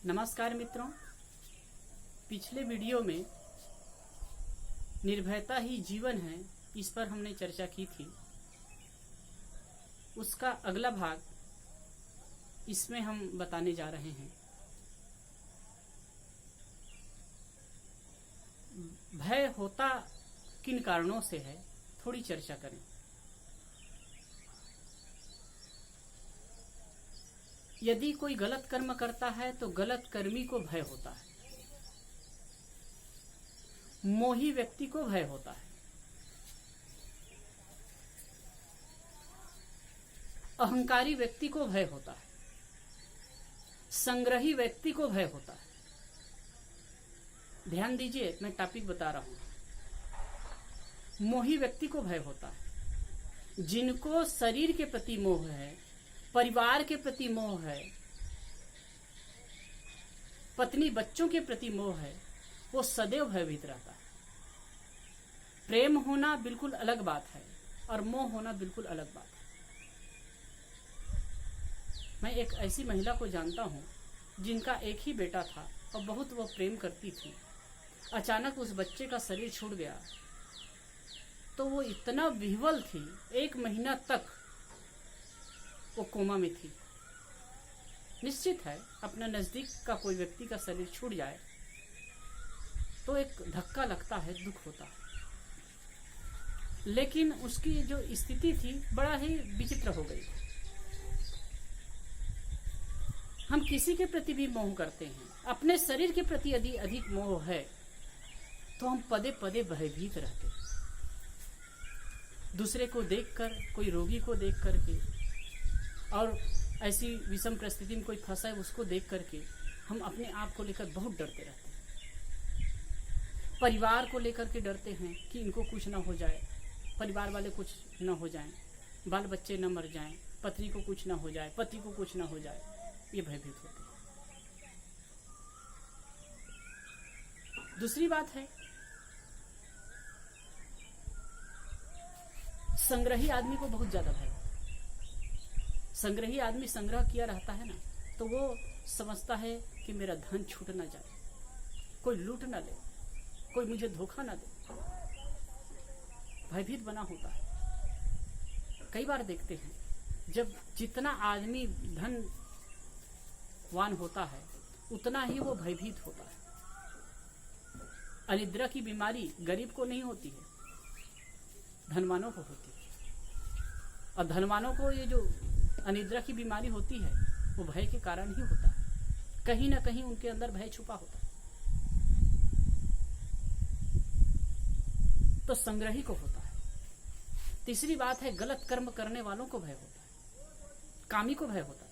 नमस्कार मित्रों, पिछले वीडियो में निर्भयता ही जीवन है इस पर हमने चर्चा की थी। उसका अगला भाग इसमें हम बताने जा रहे हैं। भय होता किन कारणों से है, थोड़ी चर्चा करें। यदि कोई गलत कर्म करता है तो गलत कर्मी को भय होता है, मोही व्यक्ति को भय होता है, अहंकारी व्यक्ति को भय होता है, संग्रही व्यक्ति को भय होता है। ध्यान दीजिए, मैं टॉपिक बता रहा हूं। मोही व्यक्ति को भय होता है, जिनको शरीर के प्रति मोह है, परिवार के प्रति मोह है, पत्नी बच्चों के प्रति मोह है, वो सदैव भयभीत रहता है। प्रेम होना बिल्कुल अलग बात है और मोह होना बिल्कुल अलग बात है। मैं एक ऐसी महिला को जानता हूं जिनका एक ही बेटा था और बहुत वो प्रेम करती थी। अचानक उस बच्चे का शरीर छूट गया तो वो इतना विह्वल थी, 1 महीना तक वो कोमा में थी। निश्चित है, अपना नजदीक का कोई व्यक्ति का शरीर छूट जाए तो एक धक्का लगता है, दुख होता है। लेकिन उसकी जो स्थिति थी बड़ा ही विचित्र हो गई। हम किसी के प्रति भी मोह करते हैं, अपने शरीर के प्रति यदि अधिक मोह है तो हम पदे पदे भयभीत रहते हैं। दूसरे को देखकर, कोई रोगी को देख करके और ऐसी विषम परिस्थिति में कोई फंसा है उसको देख करके हम अपने आप को लेकर बहुत डरते रहते हैं। परिवार को लेकर के डरते हैं कि इनको कुछ ना हो जाए, परिवार वाले कुछ ना हो जाएं, बाल बच्चे ना मर जाएं, पत्नी को कुछ ना हो जाए, पति को कुछ ना हो जाए, ये भयभीत होते हैं। दूसरी बात है, संग्रही आदमी को बहुत ज्यादा भय। संग्रही आदमी संग्रह किया रहता है ना, तो वो समझता है कि मेरा धन छूट ना जाए, कोई लूट ना ले, कोई मुझे धोखा ना दे। भयभीत बना होता है। कई बार देखते हैं, जब जितना आदमी धनवान होता है उतना ही वो भयभीत होता है। अनिद्रा की बीमारी गरीब को नहीं होती है, धनवानों को होती है। और धनवानों को ये जो अनिद्रा की बीमारी होती है वो भय के कारण ही होता है। कहीं ना कहीं उनके अंदर भय छुपा होता है। तो संग्रही को होता है। तीसरी बात है, गलत कर्म करने वालों को भय होता है, कामी को भय होता है,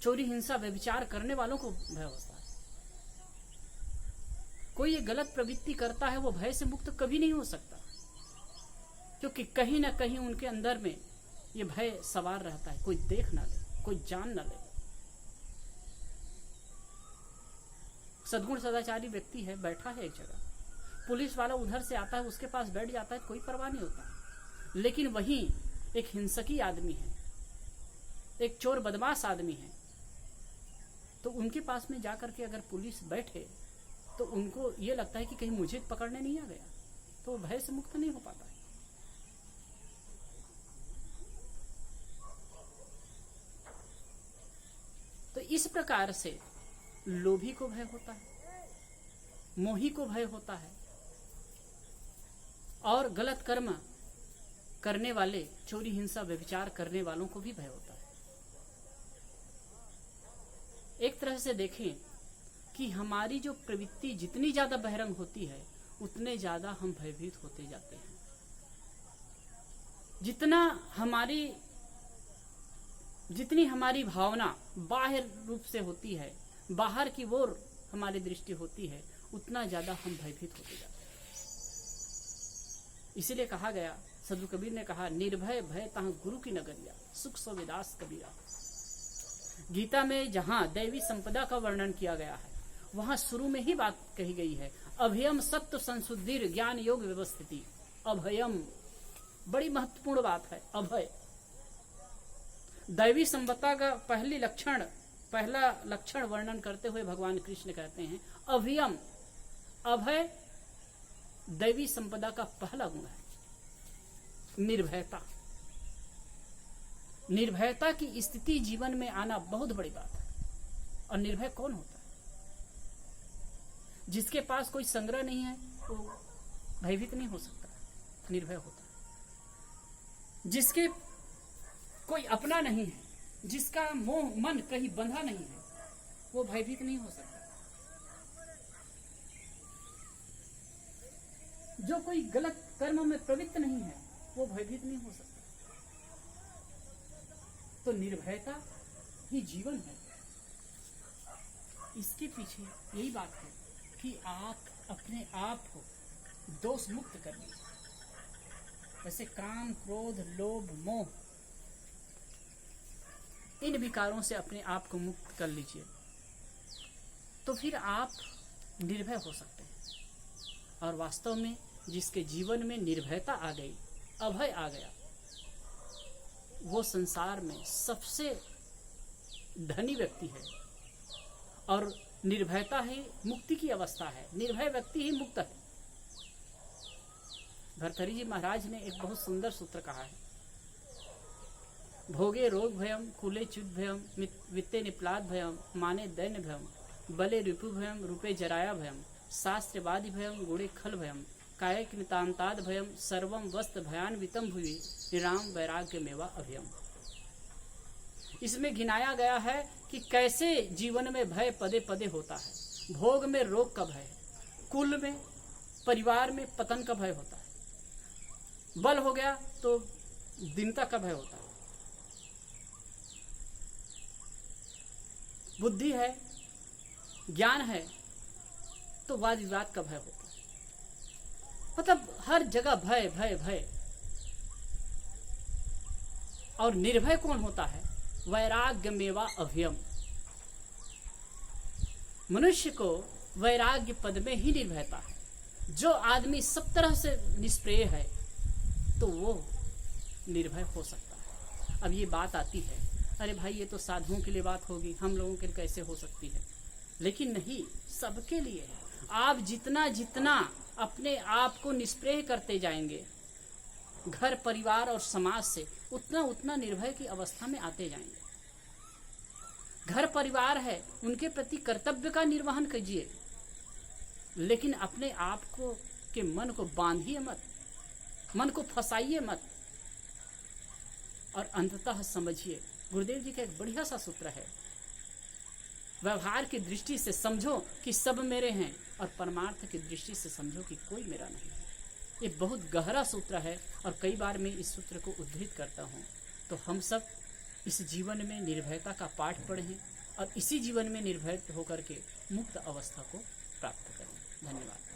चोरी हिंसा व्यभिचार करने वालों को भय होता है। कोई ये गलत प्रवृत्ति करता है वो भय से मुक्त कभी नहीं हो सकता, क्योंकि कहीं ना कहीं उनके अंदर में ये भय सवार रहता है, कोई देख ना ले, कोई जान ना ले। सद्गुण सदाचारी व्यक्ति है, बैठा है एक जगह, पुलिस वाला उधर से आता है, उसके पास बैठ जाता है, कोई परवाह नहीं होता। लेकिन वहीं एक हिंसकी आदमी है, एक चोर बदमाश आदमी है, तो उनके पास में जाकर के अगर पुलिस बैठे तो उनको ये लगता है कि कहीं मुझे पकड़ने नहीं आ गया, तो वो भय से मुक्त नहीं हो पाता है। तो इस प्रकार से लोभी को भय होता है, मोही को भय होता है, और गलत कर्म करने वाले, चोरी हिंसा व्यभिचार करने वालों को भी भय होता है। एक तरह से देखें कि हमारी जो प्रवृत्ति जितनी ज्यादा बहिरंग होती है उतने ज्यादा हम भयभीत होते जाते हैं। जितनी हमारी भावना बाहर रूप से होती है, बाहर की ओर हमारी दृष्टि होती है, उतना ज्यादा हम भयभीत होते जाते हैं। इसीलिए कहा गया, सदगुरु कबीर ने कहा, निर्भय भय तहाँ गुरु की नगरिया, सुख सविदास कबीरा। गीता में जहां दैवी संपदा का वर्णन किया गया है वहां शुरू में ही बात कही गई है, अभयम सत्व संशुद्धिर ज्ञान योग व्यवस्थिति। अभयम बड़ी महत्वपूर्ण बात है, अभय। दैवी संपदा का पहला लक्षण वर्णन करते हुए भगवान कृष्ण कहते हैं अभयम। अभय दैवी संपदा का पहला गुण है। निर्भयता। निर्भयता की स्थिति जीवन में आना बहुत बड़ी बात है। और निर्भय कौन होता है? जिसके पास कोई संग्रह नहीं है वो भयभीत नहीं हो सकता, निर्भय होता है। जिसके कोई अपना नहीं है, जिसका मोह मन कहीं बंधा नहीं है, वो भयभीत नहीं हो सकता। जो कोई गलत कर्म में प्रवृत्त नहीं है वो भयभीत नहीं हो सकता। तो निर्भयता ही जीवन है। इसके पीछे यही बात है कि आप अपने आप को दोष मुक्त कर लीजिए। वैसे काम, क्रोध, लोभ, मोह, इन विकारों से अपने आप को मुक्त कर लीजिए, तो फिर आप निर्भय हो सकते हैं। और वास्तव में जिसके जीवन में निर्भयता आ गई, अभय आ गया, वो संसार में सबसे धनी व्यक्ति है। और निर्भयता ही मुक्ति की अवस्था है। निर्भय व्यक्ति ही मुक्त है। भर्तृहरि जी महाराज ने एक बहुत सुंदर सूत्र कहा है, भोगे रोग भयम, कुले च्युत भयम, वित्ते निपलाद भयम, माने दैन्य भयम, बले रिपु भयम, रूपे जराया भयम, शास्त्रवादी भयम, गुणे खल भयम, कायक नितांताद भयम, सर्वम वस्त भयान्वितम भुवि, निराम वैराग्य मेवा अभयम। इसमें गिनाया गया है कि कैसे जीवन में भय पदे पदे होता है। भोग में रोग का भय, कुल में, परिवार में पतन का भय होता है, बल हो गया तो दीनता का भय होता है, बुद्धि है, ज्ञान है तो वाद विवाद का भय होता है। मतलब हर जगह भय भय भय। और निर्भय कौन होता है? वैराग्य मेवा अभयम। मनुष्य को वैराग्य पद में ही निर्भयता है। जो आदमी सब तरह से निष्प्रिय है तो वो निर्भय हो सकता है। अब ये बात आती है, अरे भाई ये तो साधुओं के लिए बात होगी, हम लोगों के लिए कैसे हो सकती है? लेकिन नहीं, सबके लिए है। आप जितना जितना अपने आप को निष्प्रिय करते जाएंगे घर, परिवार और समाज से, उतना उतना निर्भय की अवस्था में आते जाएंगे। घर परिवार है, उनके प्रति कर्तव्य का निर्वहन कीजिए, लेकिन अपने आप को के मन को बांधिए मत, मन को फंसाइए मत। और अंततः समझिए, गुरुदेव जी का एक बढ़िया सा सूत्र है, व्यवहार की दृष्टि से समझो कि सब मेरे हैं और परमार्थ की दृष्टि से समझो कि कोई मेरा नहीं है। ये बहुत गहरा सूत्र है और कई बार मैं इस सूत्र को उद्धृत करता हूँ। तो हम सब इस जीवन में निर्भयता का पाठ पढ़ें और इसी जीवन में निर्भय होकर के मुक्त अवस्था को प्राप्त करें। धन्यवाद।